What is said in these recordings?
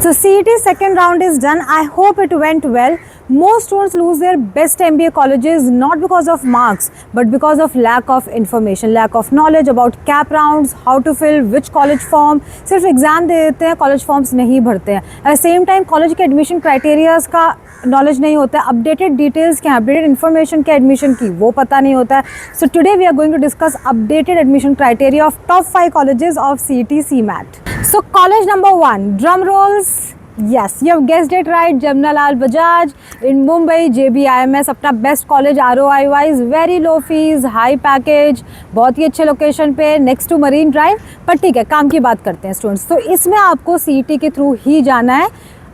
So CET second round is done. I hope it went well. Most students lose their best MBA colleges not because of marks but because of lack of information, lack of knowledge about cap rounds, how to fill which college form. सिर्फ exam दे देते हैं, college forms नहीं भरते हैं. At the same time college के admission criterias का knowledge नहीं होता है, अपडेटेड डिटेल्स क्या, अपडेटेड इन्फॉर्मेशन क्या एडमिशन की वो पता नहीं होता है. So today we are going to discuss updated admission criteria of top 5 colleges of CET CMAT. So college number 1, drum rolls. Yes, you have guessed it right. Jamnalal Bajaj in Mumbai, JBIMS अपना best college ROI wise, very low fees, high package, बहुत ही अच्छे location पे, next to marine drive. पर ठीक है, काम की बात करते हैं स्टूडेंट्स. तो इसमें आपको CET के थ्रू ही जाना है.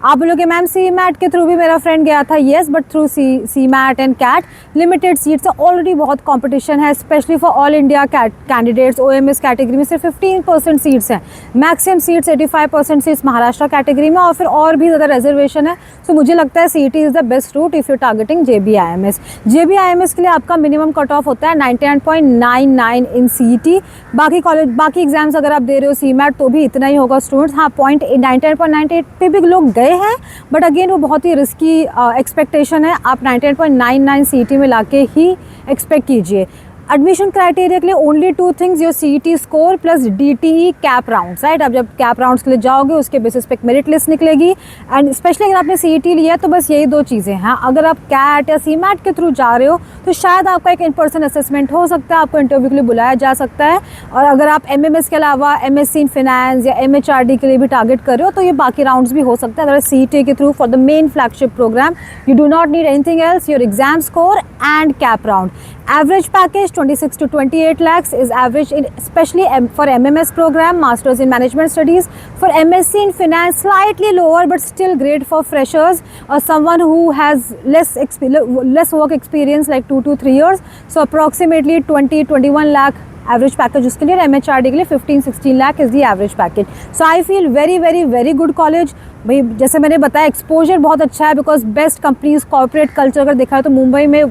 आप बोलोगे मैम CMAT के थ्रू भी मेरा फ्रेंड गया था. Yes, but through CMAT and CAT limited seats है. ऑलरेडी बहुत कंपटीशन है, specially for all India candidates. OMS category में सिर्फ 15% सीट्स हैं. Maximum seats 85% seats Maharashtra category में, और फिर और भी ज़्यादा रिजर्वेशन है. सो मुझे लगता है CET is the best route if you targeting JBIMS. JBIMS के लिए आपका मिनिमम कट ऑफ होता है 99.99 इन CET. बाकी एग्जाम्स अगर आप दे रहे हो CMAT तो भी इतना ही होगा स्टूडेंट्स. हाँ, 99.98 पे भी लोग गए हैं, बट अगेन वो बहुत ही रिस्की एक्सपेक्टेशन है. आप 99.99 CET में लाके ही एक्सपेक्ट कीजिए. एडमिशन क्राइटेरिया के लिए only 2 things, your CET score plus DTE cap rounds, right. अब जब कैप राउंड्स के लिए जाओगे उसके बेसिस पे एक मेरिट लिस्ट निकलेगी. एंड स्पेशली अगर आपने CET लिया है तो बस यही 2 चीज़ें हैं. अगर आप CAT या CMAT के थ्रू जा रहे हो तो शायद आपका एक इन पर्सन असेसमेंट हो सकता है, आपको इंटरव्यू के लिए बुलाया जा सकता है. और अगर आप MMS के अलावा MSc इन फिनेंस या MHRD के लिए भी टारगेट कर रहे हो तो ये बाकी राउंड्स भी हो सकता है. अगर CET के through for the main flagship programme you do not need anything else, your exam score and CAP round. Average package 26 to 28 lakhs is average in especially for MMS program, Masters in Management Studies. For MSc in Finance, slightly lower but still great for freshers or someone who has less work experience like 2 to 3 years. So approximately 20-21 lakh average package उसके लिए. MHRD के लिए 15-16 lakh is the average package. So I feel very very very good college. भाई जैसे मैंने बताया exposure बहुत अच्छा है because best companies, corporate culture अगर देखा है तो मुंबई में,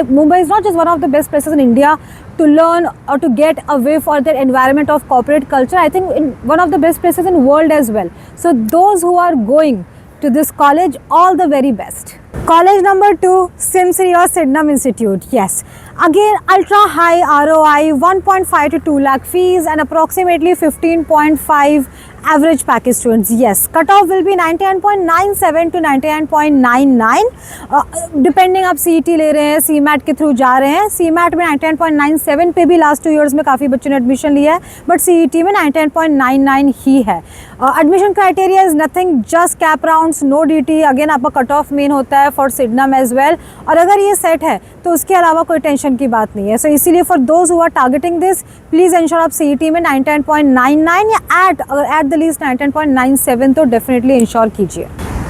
Mumbai is not just one of the best places in India to learn और to get away for that environment of corporate culture. I think in one of the best places in world as well. So those who are going to this college, all the very best. College number 2, Simsri or Sydenham Institute. Yes, again ultra high ROI, 1.5 to 2 lakh fees and approximately 15.5 average package students. Yes, cutoff will be 99.97 to 99.99 depending आप CET ले रहे हैं, CMAT के through जा रहे हैं. CMAT में 99.97 पे भी लास्ट 2 ईयर्स में काफ़ी बच्चों ने एडमिशन लिया है, बट CET में 99.99 ही है. Admission criteria is nothing, just CAP rounds, no DT. Again आपका कट ऑफ मेन होता है फॉर Sydenham एज वेल. और अगर ये सेट है तो उसके अलावा कोई टेंशन की बात नहीं है. सो इसीलिए for those who are targeting this, please ensure आप CET में 99.99 या एट द लीस्ट 99.97 तो डेफिनेटली इंश्योर कीजिए.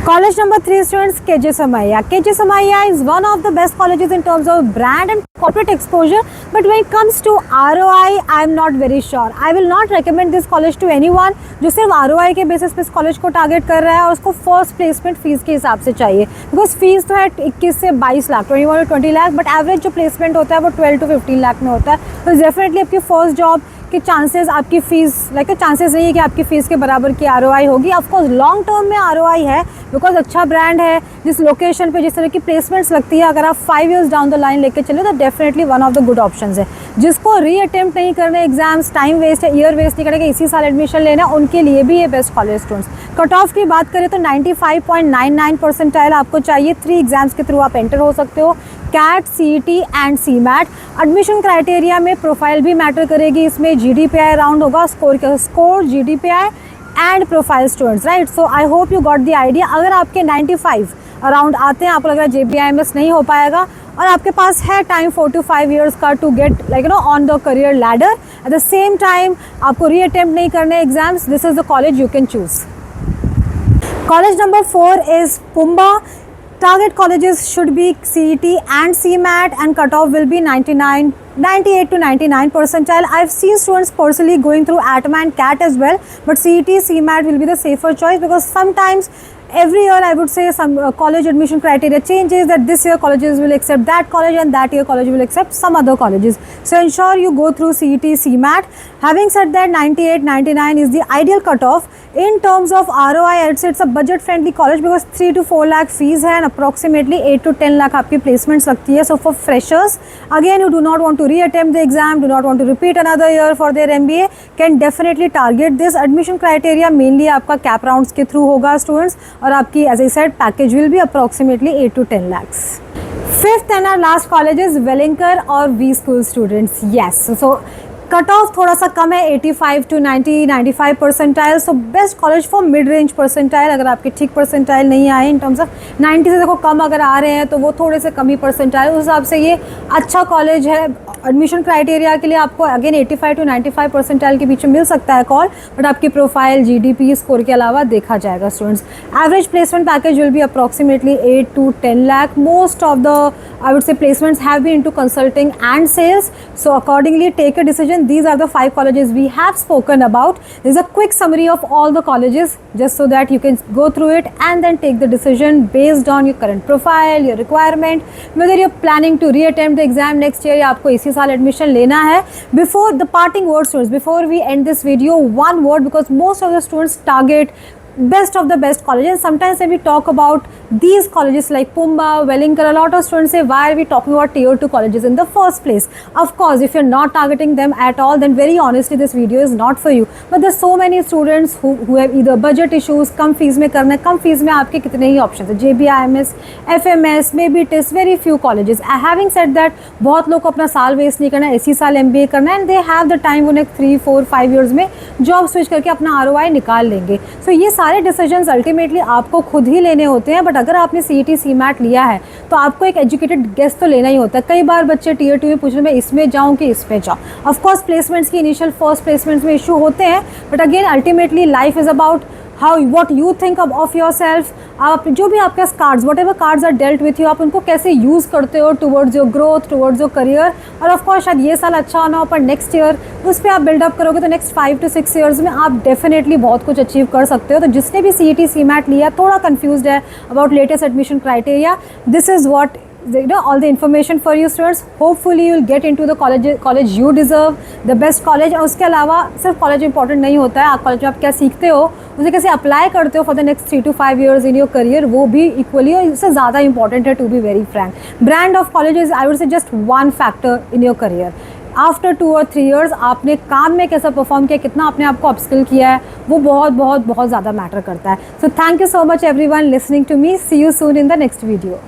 College number 3 students, KJ Somaiya. KJ Somaiya is one of the best colleges in terms of brand and corporate exposure, but when it comes to ROI, I am not very sure. I will not recommend this college to anyone जो सिर्फ ROI के basis पे इस college को target कर रहा है और उसको फर्स्ट प्लेसमेंट फीस के हिसाब से चाहिए. बिकॉज फीस तो है 21 से 22 lakh, 21 to 20 lakh, but average जो प्लेसमेंट होता है वो 12 to 15 लाख में होता है. तो डेफिनेटली आपकी फर्स्ट जॉब के चांसेस, आपकी फ़ीस चांसेस नहीं है कि आपकी फ़ीस के बराबर की ROI होगी. ऑफकोर्स लॉन्ग टर्म में ROI है बिकॉज अच्छा ब्रांड है, जिस लोकेशन पे जिस तरह की प्लेसमेंट्स लगती है, अगर आप 5 years डाउन द लाइन लेके चले तो definitely one of the good options है. जिसको री अटेम्प्ट नहीं करने एग्जाम्स, टाइम वेस्ट है, ईयर वेस्ट नहीं करेंगे, इसी साल एडमिशन लेना, उनके लिए भी ये best college students. Cut off की बात करें तो 95.99 परसेंटाइल आपको चाहिए. 3 एग्जाम्स के थ्रू आप एंटर हो सकते हो, CAT, CET and CMAT. Admission criteria में प्रोफाइल भी मैटर करेगी. इसमें GDPI राउंड होगा, score GDPI and profile students, right. So I hope you got the idea. अगर आपके 95 अराउंड आते हैं, आपको लग रहा है JBIMS नहीं हो पाएगा और आपके पास है टाइम 4 to 5 years का to get on the career ladder, at the same time आपको री अटेम्प्ट नहीं करने exams, this is the college you can choose. College number 4 is Pumba. Target colleges should be CET and CMAT and cutoff will be 98 to 99 percentile. I've seen students personally going through ATMA and CAT as well, but CET, CMAT will be the safer choice because sometimes every year I would say some college admission criteria changes, that this year colleges will accept that college and that year college will accept some other colleges. So ensure you go through CET, CMAT. Having said that, 98, 99 is the ideal cutoff. In terms of ROI, I'd say it's a budget friendly college because 3 to 4 lakh fees है and approximately 8 to 10 lakh आपकी placements लगती है. So for freshers, again you do not want to reattempt the exam, do not want to repeat another year for their MBA, can definitely target this. Admission criteria mainly आपका cap rounds के through होगा students, और आपकी as I said package will be approximately 8 to 10 lakhs. Fifth and our last college is Wellinger or V School students. Yes, so cut off थोड़ा सा कम है, 85 to 90, 95 percentile. So best college for mid range percentile. अगर आपके ठीक percentile नहीं आए in terms of 90 से देखो कम अगर आ रहे हैं तो वो थोड़े से कम ही परसेंटाइल, उस हिसाब से ये अच्छा कॉलेज है. एडमिशन क्राइटेरिया के लिए आपको अगेन 85 to 95 परसेंटाइल के बीच में मिल सकता है कॉल, बट आपकी प्रोफाइल GDP स्कोर के अलावा देखा जाएगा students. Average placement package will be approximately 8 to 10 lakh. Most of the I would say placements have been into consulting and sales. So accordingly take a decision. These are the 5 colleges we have spoken about. This is a quick summary of all the colleges just so that you can go through it and then take the decision based on your current profile, your requirement, whether you're planning to reattempt the exam next year या आपको इसी साल admission लेना है. Before the parting words students, before we end this video, one word, because most of the students target best of the best colleges. Sometimes when we talk about these colleges like Pumba, Wellinger, a lot of students say, why are we talking about tier 2 colleges in the first place? Of course, if you're not targeting them at all, then very honestly this video is not for you. But there's so many students who have either budget issues, come fees में करना है. कम fees में आपके कितने ही option है, JBIMS, FMS, maybe TIS, very few colleges. Having said that, बहुत लोग को अपना साल वेस्ट नहीं करना है, इसी साल MBA करना है, and they have the time, वो नेक्स्ट 3, 4, 5 years में जॉब स्विच करके अपना ROI निकाल लेंगे. So ये सारे डिसीजंस अल्टीमेटली आपको खुद ही लेने होते हैं. बट अगर आपने CET, CMAT लिया है तो आपको एक एजुकेटेड गेस तो लेना ही होता है. कई बार बच्चे टियर 2 में पूछ रहे मैं इसमें जाऊँ कि इसमें जाऊँ. ऑफ कोर्स प्लेसमेंट्स की इनिशियल फर्स्ट प्लेसमेंट्स में इशू होते हैं, but again ultimately life is about how what you think of your yourself जो भी आपके cards, whatever cards are dealt with you, आप उनको कैसे यूज़ करते हो towards your growth, towards your career. और ऑफकोर्स शायद ये साल अच्छा होना हो पर नेक्स्ट ईयर उस पर आप बिल्डअप करोगे तो नेक्स्ट 5 to 6 years में आप डेफिनेटली बहुत कुछ अचीव कर सकते हो. तो जिसने भी CET, CMAT लिया थोड़ा कन्फ्यूज्ड है about latest admission criteria, this is what all the information for you students. Hopefully you will get into the college you deserve, the best college. और उसके अलावा सिर्फ कॉलेज इंपॉर्टेंट नहीं होता है, आप कॉलेज में आप क्या सीखते हो, उसे कैसे अप्लाई करते हो for the next 3 to 5 years in your career, वो भी इक्वली और इससे ज़्यादा इंपॉर्टेंट है. To be very frank, brand of college I would say just one factor in your career. After 2 or 3 years आपने काम में कैसा परफॉर्म किया, कितना आपने आपको अपस्किल किया है, वो बहुत बहुत बहुत ज़्यादा मैटर करता है. So thank you so much everyone listening to me. See you soon in the next video.